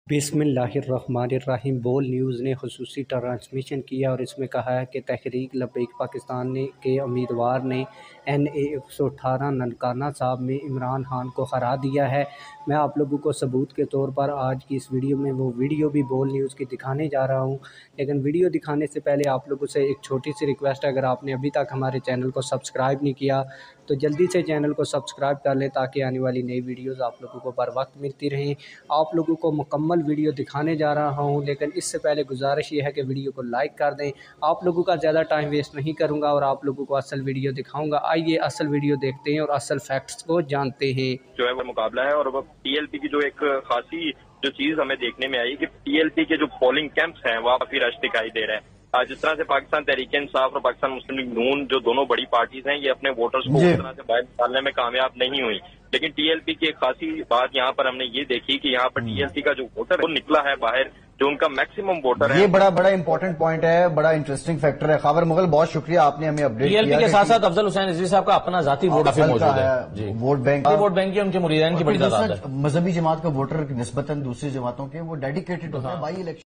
बिस्मिल्लाहिर्रहमानिर्रहीम। बोल न्यूज़ ने खसूसी ट्रांसमिशन किया और इसमें कहा है कि तहरीक लब्बैक पाकिस्तान के उम्मीदवार ने NA 118 ननकाना साहब में इमरान खान को हरा दिया है। मैं आप लोगों को सबूत के तौर पर आज की इस वीडियो में वो वीडियो भी बोल न्यूज़ की दिखाने जा रहा हूं, लेकिन वीडियो दिखाने से पहले आप लोगों से एक छोटी सी रिक्वेस्ट है, अगर आपने अभी तक हमारे चैनल को सब्सक्राइब नहीं किया तो जल्दी से चैनल को सब्सक्राइब कर लें ताकि आने वाली नई वीडियोज़ आप लोगों को बर वक्त मिलती रहें। आप लोगों को मुकम्मल वीडियो दिखाने जा रहा हूं, लेकिन इससे पहले गुजारिश ये है कि वीडियो को लाइक कर दें। आप लोगों का ज़्यादा टाइम वेस्ट नहीं करूंगा और आप लोगों को असल वीडियो दिखाऊंगा। आइए असल वीडियो देखते हैं और असल फैक्ट्स को जानते हैं। जो है वो मुकाबला है और वो TLP की जो एक खासी जो चीज हमें देखने में आई कि TLP के जो पोलिंग कैंप्स हैं वहाँ काफी रश दिखाई दे रहे हैं। जिस तरह से पाकिस्तान तहरीक-ए-इंसाफ और पाकिस्तान मुस्लिम लीग नून जो दोनों बड़ी पार्टीज हैं, ये अपने वोटर्स को उस तरह से बाहर निकालने में कामयाब नहीं हुई, लेकिन TLP की एक खासी बात यहाँ पर हमने ये देखी कि यहाँ पर TLP का जो वोटर वो निकला है बाहर, जो उनका मैक्सिमम वोटर है। ये बड़ा इंपॉर्टेंट पॉइंट है, बड़ा इंटरेस्टिंग फैक्टर है। खबर मुगल, बहुत शुक्रिया, आपने हमें अपडेट किया। TLP के साथ साथ अफजल हुसैन रिजवी साहब का अपना जाती वोट काफी मौजूद है। वोट बैंक की उनके मुरीदान की बड़ी तादाद है। मजहबी जमात का वोटर निस्बतन दूसरी जमातों के वो डेडिकेटेड होता है बाई इलेक्शन।